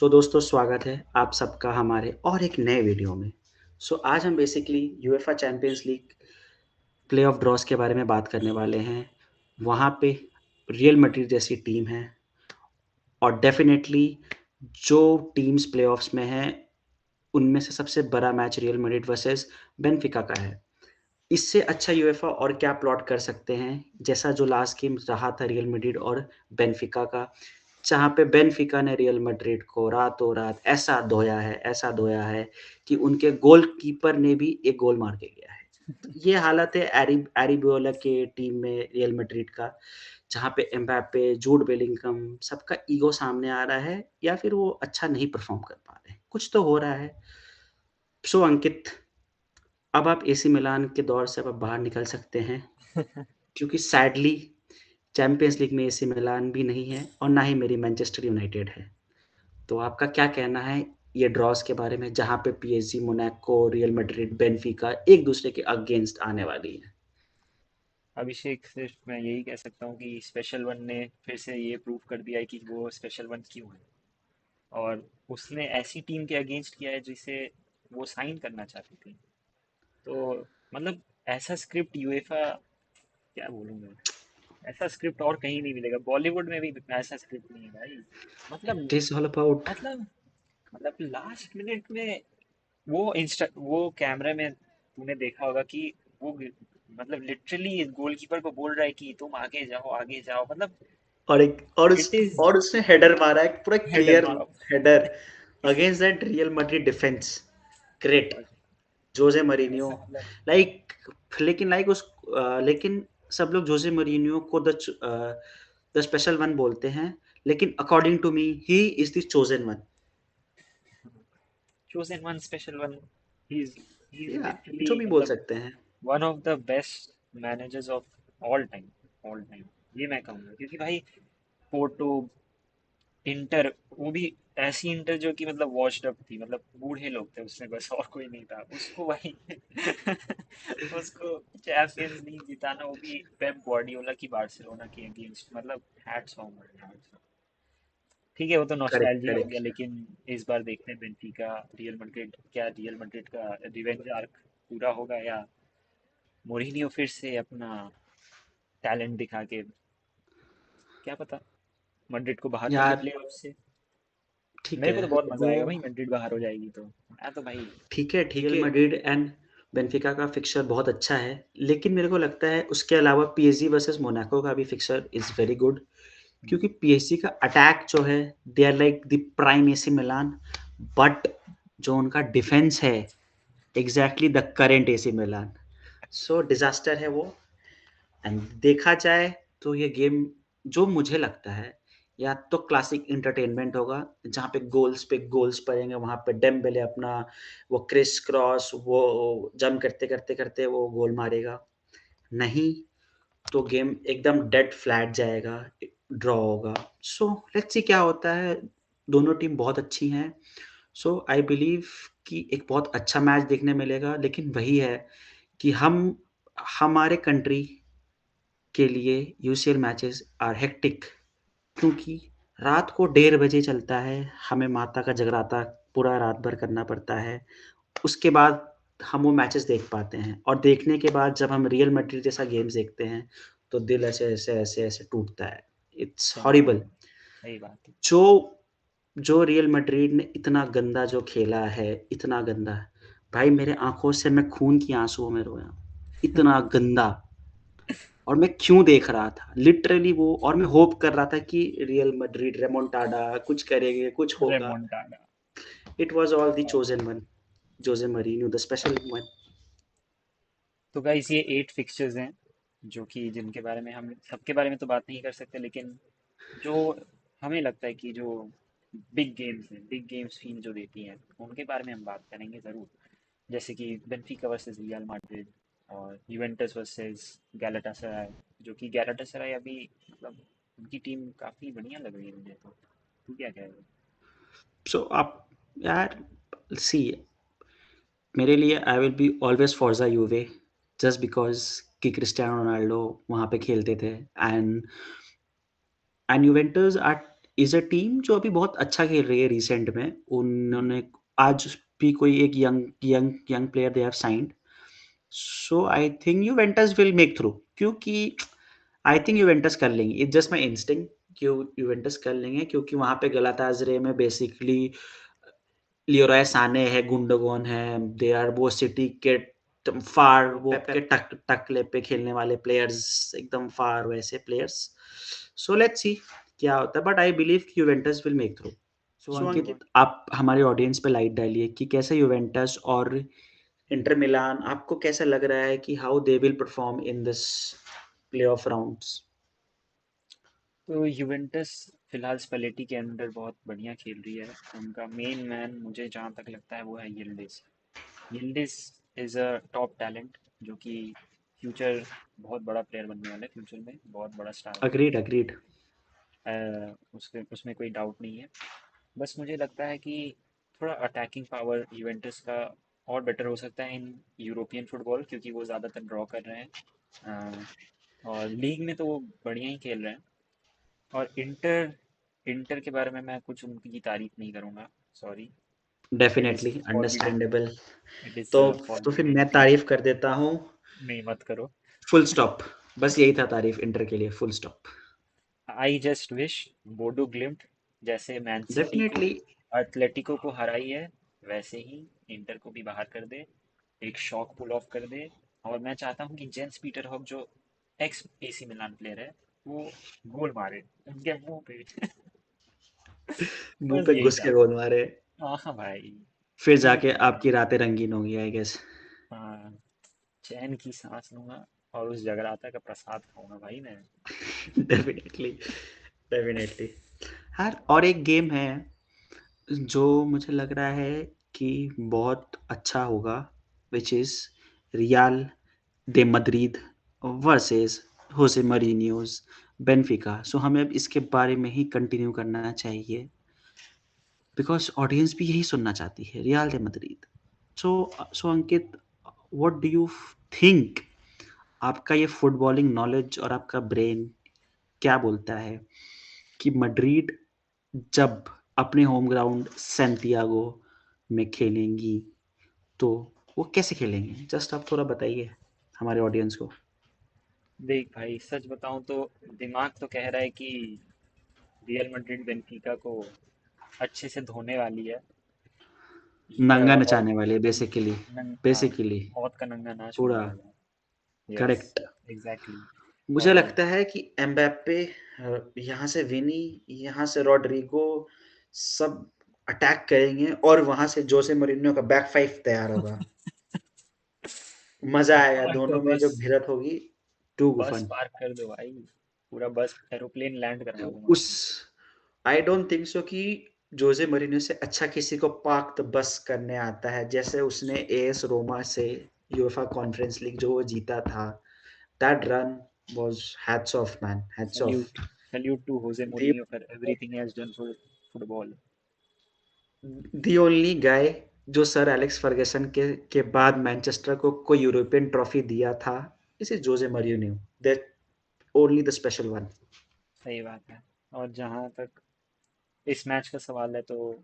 तो दोस्तों स्वागत है आप सबका हमारे और एक नए वीडियो में। आज हम basically UEFA Champions League playoff draws के बारे में बात करने वाले हैं। वहाँ पे रियल मैड्रिड जैसी टीम है और डेफिनेटली जो टीम्स प्लेऑफ्स में हैं, उनमें से सबसे बड़ा match real Madrid versus Benfica का है। इससे अच्छा यूएफए और क्या प्लॉट कर सकते हैं, जैसा जो लास्ट गेम रहा था रियल मैड्रिड और बेनफिका का, जहाँ पे बेनफिका ने रियल मैड्रिड को रातों-रात ऐसा धोया है कि उनके गोलकीपर ने भी एक गोल मार के गया है। तो ये हालत है एरिबोला के टीम में रियल मैड्रिड का, जहाँ पे एम्बाप्पे, जूड बेलिंगम सबका ईगो सामने आ रहा है या फिर वो अच्छा नहीं परफ़ॉर्म कर पा रहे हैं। कुछ तो हो रहा है। अंकित, अब आप एसी मिलान के दौर से अब आप बाहर निकल सकते हैं, क्योंकि सैडली चैंपियंस लीग में एसी मिलान भी नहीं है और ना ही मेरी मैनचेस्टर यूनाइटेड है। तो आपका क्या कहना है ये ड्रॉस के बारे में, जहाँ पे PSG, Monaco, real Madrid, Benfica एक दूसरे के अगेंस्ट आने वाली है? अभिषेक, सिर्फ मैं यही कह सकता हूँ कि स्पेशल वन ने फिर से ये प्रूव कर दिया है कि वो स्पेशल वन क्यों है। और उसने ऐसी टीम के अगेंस्ट किया है जिसे वो साइन करना चाहती थी। तो मतलब ऐसा स्क्रिप्ट यूएफा, क्या बोलूँ मैं, ऐसा स्क्रिप्ट और कहीं नहीं मिलेगा। बॉलीवुड में भी ऐसा स्क्रिप्ट नहीं है भाई। मतलब इट इज ऑल अबाउट मतलब मतलब लास्ट मिनट में वो कैमरे में तूने देखा होगा कि वो मतलब लिटरली गोलकीपर को बोल रहा है कि तुम आगे जाओ। मतलब इट इज और उसने हेडर मारा है, पूरा हेडर क्लियर मारा। Header against that Real Madrid defence. Great Jose Mourinho. ऐसा मतलब लाइक लेकिन सब लोग जोसे मरीनियो को द स्पेशल वन बोलते हैं, लेकिन according to me he is the chosen one. chosen one special one. He's या literally जो भी बोल मतलब सकते हैं। one of the best managers of all time ये मैं कहूँगा, क्योंकि भाई पोर्टो, इंटर, वो भी ऐसी इंटर जो कि मतलब वॉश्ड अप थी। मतलब बूढ़े लोग थे उसमें, बस और कोई नहीं था उसको भाई उसको चैंपियंस लीग जिताना, वो भी पेप ग्वार्डियोला की बार्सिलोना के अगेंस्ट। मतलब hats off man, hats of. ठीक है, वो तो करेक्ट, नॉस्टैल्जिया हो गया, करेक्ट। लेकिन इस बार देखते हैं बेंफिका रियल मैड्रिड का रिवेंज आर्क पूरा होगा, या मोरिनियो फिर से अपना टैलेंट दिखा के, क्या पता, मैड्रिड को बाहर कर दे यार प्लेऑफ से। ठीक मेरे को है तो बहुत मजा वो। आएगा भाई, मैड्रिड बाहर हो जाएगी तो मैं तो भाई। ठीक है, ठीक रियल है। मैड्रिड एंड बेनफिका का फिक्सचर बहुत अच्छा है, लेकिन मेरे को लगता है उसके अलावा पीएसजी वर्सेस मोनाको का भी फिक्सचर इज़ वेरी गुड, क्योंकि पीएसजी का अटैक जो है, they are like the prime AC Milan, but जो उनका डिफेंस है, exactly the current AC Milan. Disaster है वो। एंड देखा जाए तो ये गेम, जो मुझे लगता है, या तो क्लासिक एंटरटेनमेंट होगा, जहाँ पे गोल्स पड़ेंगे, वहाँ पे डेम्बेले अपना वो क्रिस क्रॉस वो जंप करते वो गोल मारेगा। नहीं तो गेम एकदम डेड फ्लैट जाएगा, ड्रॉ होगा। लेट्स सी क्या होता है। दोनों टीम बहुत अच्छी हैं। आई बिलीव कि एक बहुत अच्छा मैच देखने मिलेगा, लेकिन वही है कि हमारे कंट्री के लिए यूसीएल मैचेस आर हेक्टिक, क्योंकि रात को 1:30 बजे चलता है, हमें माता का जगराता पूरा रात भर करना पड़ता है। उसके बाद हम वो मैचेस देख पाते हैं, और देखने के बाद जब हम रियल मैड्रिड जैसा गेम्स देखते हैं, तो दिल ऐसे टूटता है। इट्स सही बात हॉरिबल। है, सही बात है। जो जो रियल मैड्रिड ने इतना गंदा जो खेला है, इतना गंदा, भाई मेरे आँखों से मैं खून की आँसुओं में रोया। इतना गंदा। और मैं क्यों देख रहा था लिटरली वो, और मैं होप कर रहा था कि रियल मैड्रिड रेमोंटाडा कुछ करेंगे, कुछ होगा। रेमोंटाडा। It was all the chosen one, Jose Mourinho the special one. तो गाइस, ये 8 फिक्सचर्स हैं जो कि जिनके बारे में हम सबके बारे में तो बात नहीं कर सकते, लेकिन जो हमें लगता है कि जो बिग गेम्स फील जो देती हैं, उनके बारे में हम बात करेंगे ज़रूर। जैसे कि बेंफिका वर्सेस रियल मैड्रिड, और यूवेंटस वर्सेस गैलाटासराय। जो कि गैलाटासराय अभी मतलब उनकी टीम काफ़ी बढ़िया लग रही है मुझे तो। तू क्या कह रहा है? आप यार, सी, मेरे लिए आई विल बी ऑलवेज फॉर्जा यूवे, जस्ट बिकॉज कि क्रिस्टियानो रोनाल्डो वहाँ पे खेलते थे। And Juventus are is a team जो अभी बहुत अच्छा खेल रही है रिसेंट में। उन्होंने आज भी कोई एक young player they have signed. So I think Juventus will make through, क्योंकि आई थिंक यूवेंटस कर लेंगे। इट्स जस्ट माय इंस्टिंक्ट कि यूवेंटस कर लेंगे, क्योंकि वहाँ पे गलातासरे में बेसिकली लियोराय साने है, गुंडोगन है, दे आर वो सिटी के फार वो के टकले पे खेलने वाले प्लेयर्स, एकदम फार वैसे प्लेयर्स। सो लेट्स सी क्या होता है, बट आई बिलीव कि यूवेंटस विल मेक थ्रू। सो तो अंकित, आप हमारे ऑडियंस पे लाइट डालिए कि कैसे यूवेंटस और इंटर मिलान, आपको कैसा लग रहा है कि how they will perform in this playoff rounds? तो यूवेंटस फिलहाल स्पेलेटी के अंडर बहुत बढ़िया खेल रही है। उनका मेन मैन मुझे जहाँ तक लगता है वो है यिल्डिज। यिल्डिज इज़ अ टॉप टैलेंट जो कि फ्यूचर बहुत बड़ा प्लेयर बनने वाला है, फ्यूचर में बहुत बड़ा स्टार होने अग्रीड, वाला अग्रीड। है। उसमें कोई डाउट नहीं है। बस मुझे लगता है कि थोड़ा अटैकिंग पावर यूवेंटस का और बेटर हो सकता है इन यूरोपियन फुटबॉल, क्योंकि वो ज़्यादातर ड्रॉ कर रहे हैं। अ, और लीग में तो वो बढ़िया ही खेल रहे हैं। और इंटर इंटर के बारे में मैं कुछ उनकी तारीफ नहीं करूँगा, sorry. It is definitely forbidden, understandable. It is तो फिर फॉरबिडन मैं टू। तारीफ कर देता हूँ। नहीं, मत करो। Full stop. बस यही था तारीफ इंटर के लिए, full stop. I just wish Bodo ग्लिम्ट जैसे मैन सिटी को, डेफिनेटली। एथलेटिको को हराई है, वैसे ही इंटर को भी बाहर कर दे, एक शॉक पुल ऑफ कर दे। और मैं चाहता हूँ कि जेंस पीटर हॉग जो एक्स एसी मिलान प्लेयर है, वो गोल मारे उनके मुंह पे। मुंह बस पे यही घुस के चाहता गोल मारे। हूँ। हाँ भाई, फिर यही जाके चाहता हूँ। आपकी रातें रंगीन होंगी, आई गेस। हाँ, चैन की सांस लूंगा और उस जगराता का प्रसाद खाऊंगा भाई मैं। Definitely, definitely. यार, और एक गेम है जो मुझे लग रहा है कि बहुत अच्छा होगा, which is real they Madrid versus होसे मरीनियोज बेनफिका। सो हमें अब इसके बारे में ही कंटिन्यू करना चाहिए, बिकॉज ऑडियंस भी यही सुनना चाहती है, real they Madrid. So so Ankit, what do you think? आपका ये फुटबॉलिंग नॉलेज और आपका ब्रेन क्या बोलता है कि मड्रिड जब अपने होम ग्राउंड सैंटियागो में खेलेंगी, तो वो कैसे खेलेंगे? जस्ट आप थोड़ा बताइए हमारे ऑडियंस को। देख भाई, सच बताऊं तो दिमाग तो कह रहा है कि रियल मैड्रिड बेनफिका को अच्छे से धोने वाली है। नंगा और नचाने वाले बेसिकली। हाँ, बेसिकली मौत का नंगा नाच होने पूरा वाला है। Yes, correct. एग्जैक्टली। मुझे और लगता है कि एम्बाप्पे, यहाँ से विनी, यहाँ से रॉड्रिगो, सब अटैक करेंगे और वहां से जोसे मourinho का बैक फाइव तैयार होगा। मजा आएगा बाहर तो दोनों में बस जो भिड़त होगी। टू बस गुफन। पार्क कर दो भाई, पूरा बस एरोप्लेन लैंड करवा दूंगा उस उसमें। आई डोंट थिंक सो कि जोसे मourinho से अच्छा किसी को पार्क द बस करने आता है, जैसे उसने एएस रोमा से यूएफा कॉन्फ्रेंस लीग जो वो जीता था। That run was hats off man, hats off. Salute, salute to Jose the Mourinho for everything he has done for football. The only guy जो सर एलेक्स फर्गसन के बाद Manchester को कोई European trophy दिया था, this is Jose Mourinho, that only the special one. सही बात है। और जहाँ तक इस मैच का सवाल है, तो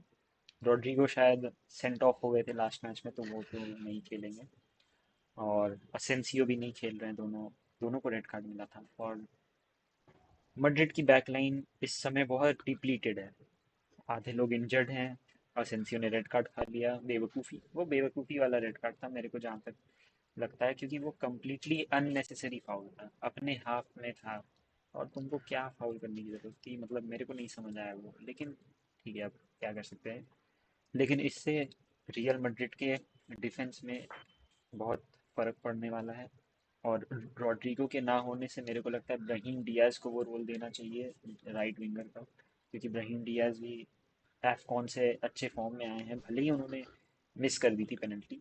रॉड्रिगो शायद सेंट ऑफ हो गए थे लास्ट मैच में, तो वो तो नहीं खेलेंगे। और असेंसियो भी नहीं खेल रहे हैं, दोनों दोनों को रेड कार्ड मिला था। और मैड्रिड की बैकलाइन इस समय बहुत डिप्लीटेड है, आधे लोग इंजर्ड हैं। असेंसियो ने रेड कार्ड खा लिया, बेवकूफ़ी, वो बेवकूफ़ी वाला रेड कार्ड था मेरे को जहाँ तक लगता है, क्योंकि वो कम्प्लीटली अननेसेसरी फाउल था, अपने हाफ में था। और तुमको क्या फाउल करने की जरूरत थी, मतलब मेरे को नहीं समझ आया वो, लेकिन ठीक है, अब क्या कर सकते हैं। लेकिन इससे रियल मैड्रिड के डिफेंस में बहुत फर्क पड़ने वाला है। और रॉड्रिगो के ना होने से मेरे को लगता है ब्राहीम डियाज को वो रोल देना चाहिए, राइट विंगर का, क्योंकि ब्राहीम डियाज भी एफकॉन से अच्छे फॉर्म में आए हैं, भले ही उन्होंने मिस कर दी थी पेनल्टी।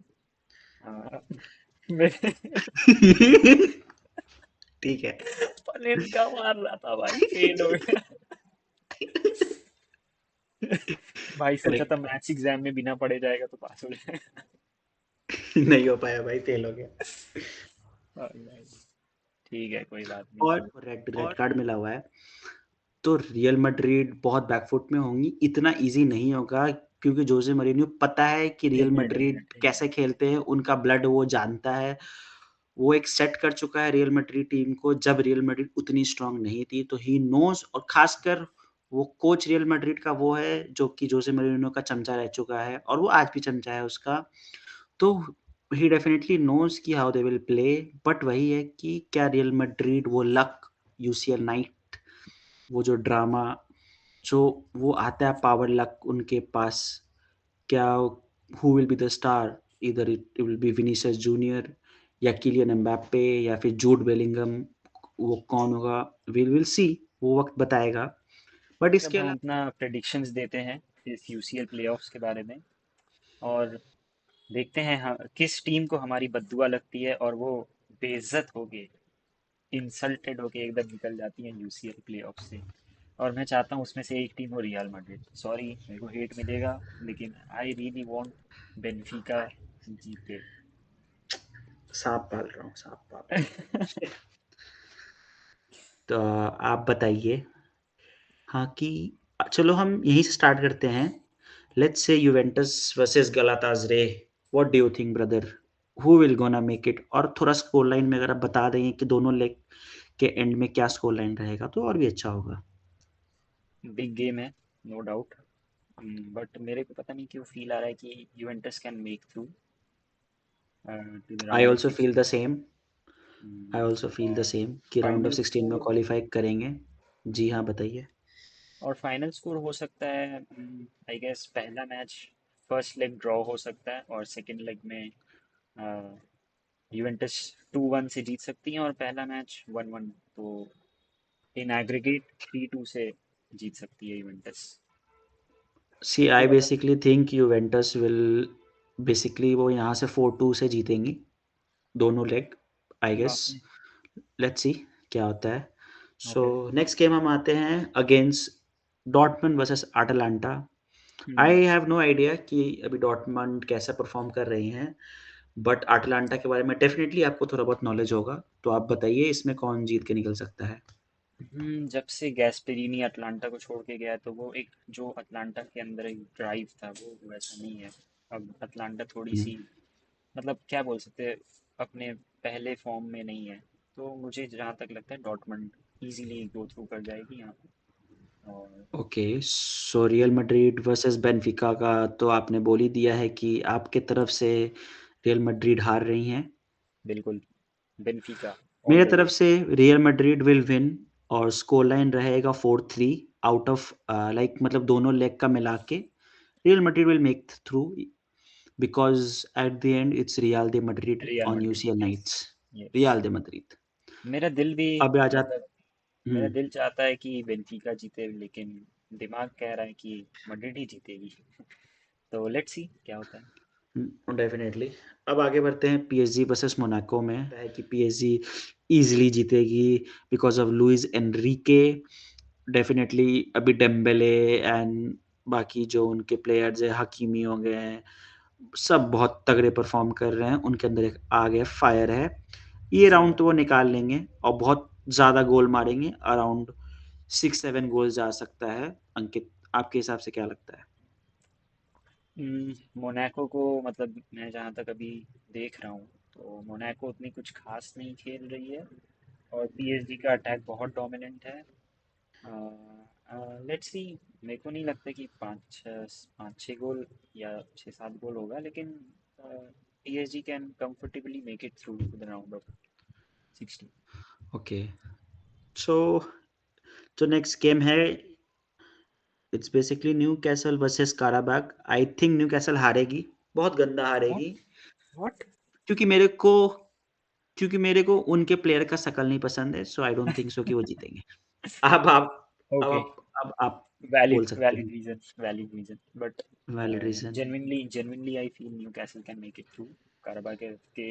मेरे ठीक है। पलेट मार रहा था भाई, फेल हो गया। भाई सोचा था करेक्ट। मैथ्स एग्जाम में बिना पढ़े जाएगा तो पास हो जाएगा। नहीं हो पाया भाई, फेल हो गया। भाई, ठीक है, कोई बात नहीं। और रेड रेड कार्ड मिला हुआ है, तो रियल मैड्रिड बहुत बैकफुट में होंगी, इतना ईज़ी नहीं होगा क्योंकि जोसे मourinho पता है कि रियल डेफिनेट मैड्रिड डेफिनेटली। कैसे खेलते हैं, उनका ब्लड वो जानता है। वो एक सेट कर चुका है रियल मैड्रिड टीम को जब रियल मैड्रिड उतनी स्ट्रॉन्ग नहीं थी, तो ही नोज़ और ख़ासकर वो कोच रियल मैड्रिड का वो है जो कि जोसे मourinho का चमचा रह चुका है और वो आज भी चमचा है उसका। तो ही डेफिनिटली नोज़ कि how they will play but वही है कि क्या रियल मैड्रिड वो लक, यूसीएल नाइट, वो जो ड्रामा जो वो आता है पावर लक उनके पास, क्या who will be the star? Either it will be Vinicius junior या किलियन एम्बाप्पे या फिर जूड बेलिंगम, वो कौन होगा? वी विल सी, वो वक़्त बताएगा। बट अब इसके हम अलावा अपना प्रेडिक्शंस देते हैं इस यूसीएल प्लेऑफ्स के बारे में, और देखते हैं हाँ, किस टीम को हमारी बद्दुआ लगती है और वो बेइज्जत होके, इंसल्टेड होके एकदम निकल जाती है यूसीएल प्लेऑफ से। और मैं चाहता हूँ उसमें से एक टीम हो रियल मैड्रिड। सॉरी, मेरे को हेट मिलेगा, लेकिन आई रियली वांट बेनफिका जीते। साँप पाल रहा हूँ, साँप पाल रहा हूँ। तो आप बताइए हाँ, कि चलो हम यहीं से स्टार्ट करते हैं। Let's say Juventus versus Galatasaray, what do you think brother? Who will gonna make it? और थोड़ा स्कोर लाइन में अगर आप बता दें कि दोनों लेग के एंड में क्या स्कोर लाइन रहेगा तो और भी अच्छा होगा। बिग गेम है, नो डाउट। बट मेरे को पता नहीं क्यों फील आ रहा है कि Juventus can make through to the I round of also feel the 16। Same. I also feel the और सेम कि राउंड ऑफ फाइनल 16 में स्कोर क्वालीफाई करेंगे। जी हाँ, बताइए। फाइनल स्कोर हो सकता है, आई गेस पहला मैच, फर्स्ट लेग ड्रॉ हो सकता है और सेकंड लेग में यूवेंटस 2-1 से जीत सकती है और पहला मैच 1-1। तो इन एग्रीगेट 3-2 से जीत सकती है यूवेंटस। सी तू आई बता। Basically think Juventus will basically वो यहाँ से 4-2 से जीतेंगी दोनों लेग, आई गेस। बाप रे। लेट्स सी क्या होता है। So okay. नेक्स्ट गेम हम आते हैं against Dortmund versus Atalanta. Hmm. I have no idea कि अभी डॉर्टमंड कैसा परफॉर्म कर रही हैं, बट अटलांटा के बारे में डेफिनेटली आपको थोड़ा बहुत नॉलेज होगा, तो आप बताइए इसमें कौन जीत के निकल सकता है? जब से गैस्पेरिनी अटलांटा को छोड़ के गया तो वो एक जो अटलांटा के अंदर एक ड्राइव था वो वैसा नहीं है। अब अटलांटा थोड़ी हुँ। सी, मतलब क्या बोल सकते हैं, अपने पहले फॉर्म में नहीं है। तो मुझे जहाँ तक लगता है डॉर्टमंड इजीली गो थ्रू कर जाएगी यहाँ पे। और okay, so real Madrid versus Benfica का तो आपने बोल ही दिया है कि आपके तरफ से रियल मैड्रिड हार रही हैं। बिल्कुल, बेनफिका ऑल मेरे द तरफ वे। से रियल मैड्रिड विल विन और स्कोर लाइन रहेगा 4-3 आउट ऑफ लाइक मतलब दोनों लेग का मिला के real Madrid will make through because at the end it's real de Madrid real on Madrid, UCL yes nights. Yes. Real de Madrid. मेरा दिल भी, अब आ जात मतलब हुँ। मेरा दिल चाहता है कि बेनफिका जीते, लेकिन दिमाग कह रहा है कि मैड्रिड ही जीतेगी। तो लेट्स सी क्या होता है। डेफ़िनेटली। अब आगे बढ़ते हैं पीएसजी वर्सेस मोनाको में। है कि पीएसजी ईज़िली जीतेगी because of Luis Enrique. Definitely अभी डेम्बेले एंड बाकी जो उनके प्लेयर्स हैं, हकीमी हो गए हैं, सब बहुत तगड़े परफ़ॉर्म कर रहे हैं। उनके अंदर एक आग है, फायर है। ये सही राउंड बात। तो वो निकाल लेंगे और बहुत ज़्यादा गोल मारेंगे। अराउंड 6-7 गोल जा सकता है। अंकित, आपके हिसाब से क्या लगता है? मोनाको को, मतलब मैं जहाँ तक अभी देख रहा हूँ तो मोनाको उतनी कुछ खास नहीं खेल रही है और पीएसजी का अटैक बहुत डोमिनेंट है। Let's see. मेरे को नहीं लगता कि पाँच छः गोल या 6-7 गोल होगा, लेकिन PSG can comfortably make it through to the round of 16। Okay, so जो नेक्स्ट गेम है it's basically Newcastle versus Qarabag. I think Newcastle हारेगी, बहुत गंदा व्हाट? हारेगी व्हाट? क्योंकि मेरे को क्योंकि मेरे को उनके प्लेयर का शकल नहीं पसंद है, सो आई डोंट थिंक सो कि वो जीतेंगे। अब आप अब ओके, आप अब आप बोल वैलिड सकते वैलिड हैं, reason, valid reason, but valid reason. genuinely I feel Newcastle can make it through. Karabakh के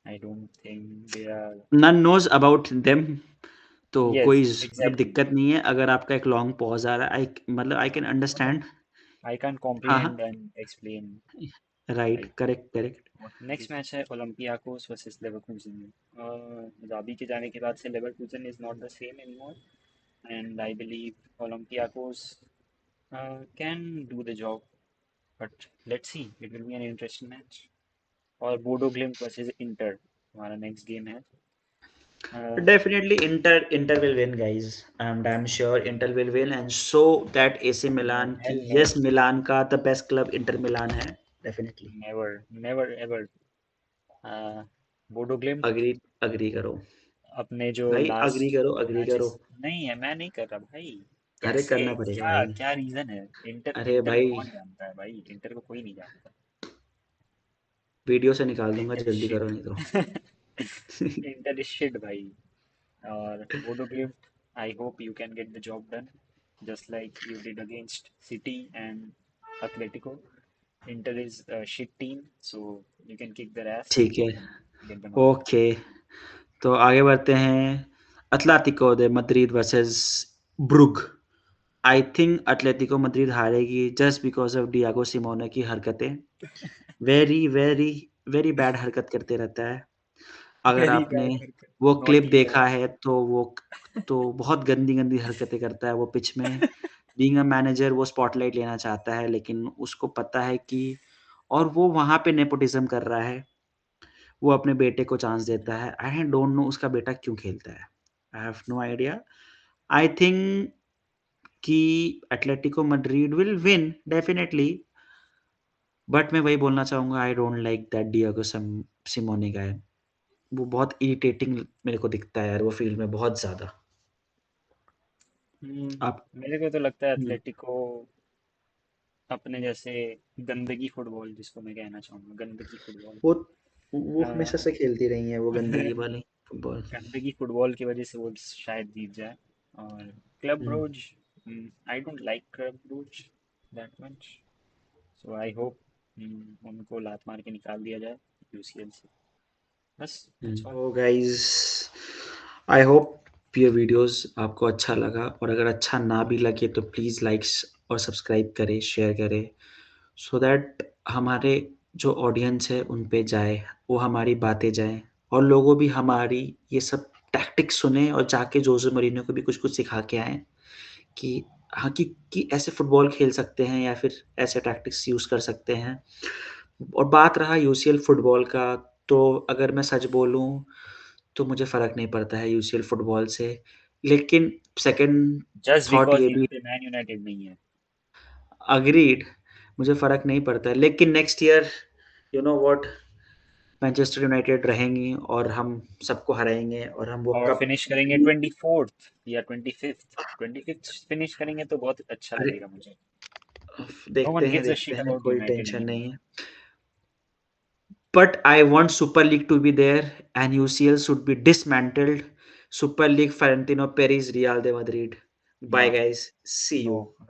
I don't think they are. None knows about them, तो कोई Yes, मतलब exactly. दिक्कत नहीं है अगर आपका एक लॉन्ग पॉज़ आ रहा है। आई मतलब आई कैन मतलब अंडरस्टैंड। I can't हाँ, comprehend हाँ, and explain. Right, Right. Correct, correct. Next match है ओलंपियाकोस वर्सेस लेवरकुसन। जाबी के जाने के बाद से Leverkusen is not the same anymore. and I believe Olympiacos can do the job. But let's see, it will be an interesting match. और Bodo ग्लिम्ट versus inter हमारा next game है। Definitely Inter will win, guys. I'm damn sure Inter will win and show that AC no, Milan कि hell no, yes Milan का the best club Inter Milan है definitely. Never never ever. Bodo Glimt agree agree करो अपने जो भाई, last agree करो। Matches, नहीं है, मैं नहीं कर रहा भाई। अरे कैसे, करना पड़ेगा क्या भाई। क्या रीजन है? इंटर अरे इंटर को भाई, कौन जानता है भाई? इंटर को कोई नहीं जानता। वीडियो से निकाल दूंगा, इंटर इज जल्दी करो नहीं तो। शिट। इंटर इज शिट भाई। और Bodo ग्लिम्ट, I hope you can get the job done just like you did against City and Atletico. Inter is a shit team, so you can kick their ass ठीक है, and get them out. Okay. तो आगे बढ़ते हैं। Atletico de Madrid versus Brugge. I think Atletico Madrid हारेगी just because of Diego Simeone की हरकतें। Very very very bad हरकत करते रहता है। अगर Very आपने bad haircut. वो क्लिप Naughty देखा boy. है तो वो तो बहुत गंदी-गंदी हरकतें करता है वो पिच में। बीइंग अ मैनेजर वो स्पॉटलाइट लेना चाहता है, लेकिन उसको पता है कि और वो वहाँ पे नेपोटिज़्म कर रहा है। वो अपने बेटे को चांस देता है। आई डोंट नो उसका बेटा क्यों खेलता है। I have no idea. I think कि Atletico Madrid will win definitely, but मैं वही बोलना चाहूँगा, I don't like that Diego Simeone guy. वो बहुत इरिटेटिंग मेरे को दिखता है यार वो फील्ड में बहुत ज़्यादा। आप मेरे को तो लगता है हुँ, एथलेटिको अपने जैसे गंदगी फुटबॉल, जिसको मैं कहना चाहूँगा गंदगी फुटबॉल। वो वो हमेशा अ, से खेलती रही हैं वो गंदगी वाली फुटबॉल। गंदगी फुटबॉल की वजह से वो शायद जीत जाए। और क्लब हुँ, Bruges, I don't like Club Bruges that much, so I hope उनको लात मार के निकाल दिया जाए यूसीएल से। बस, दैट्स ऑल। तो गाइज़ आई होप ये वीडियोज़ आपको अच्छा लगा और अगर अच्छा ना भी लगे तो प्लीज़ लाइक्स और सब्सक्राइब करें, शेयर करें सो दैट हमारे जो ऑडियंस है उन पे जाए, वो हमारी बातें जाएँ और लोगों भी हमारी ये सब टैक्टिक्स सुनें और जाके जोसे मourinho को भी कुछ-कुछ सिखा के आएँ कि हाँ, कि ऐसे फुटबॉल खेल सकते हैं या फिर ऐसे टैक्टिक्स यूज़ कर सकते हैं। और बात रहा यूसीएल फुटबॉल का, तो अगर मैं सच बोलूँ, तो मुझे फ़र्क नहीं पड़ता है यूसीएल फुटबॉल से। लेकिन सेकंड जस्ट थॉट बिकॉज ये यहाँ भी पे मैन यूनाइटेड नहीं है। एग्रीड, मुझे फ़र्क नहीं पड़ता है। लेकिन next year you know what Manchester United रहेंगी और हम सबको हराएँगे और हम वो और कप फिनिश करेंगे भी 24th या 25th। 25th फिनिश करेंगे तो बहुत अच्छा अरे लगेगा मुझे। नो वन गिव्स अ देखते शिट हैं, अबाउट कोई यूनाइटेड टेंशन एनीमोर। नहीं है। But I want Super League to be there and UCL should be dismantled. Super League, Florentino Perez, Real de Madrid. Bye no, guys. See no, you. No.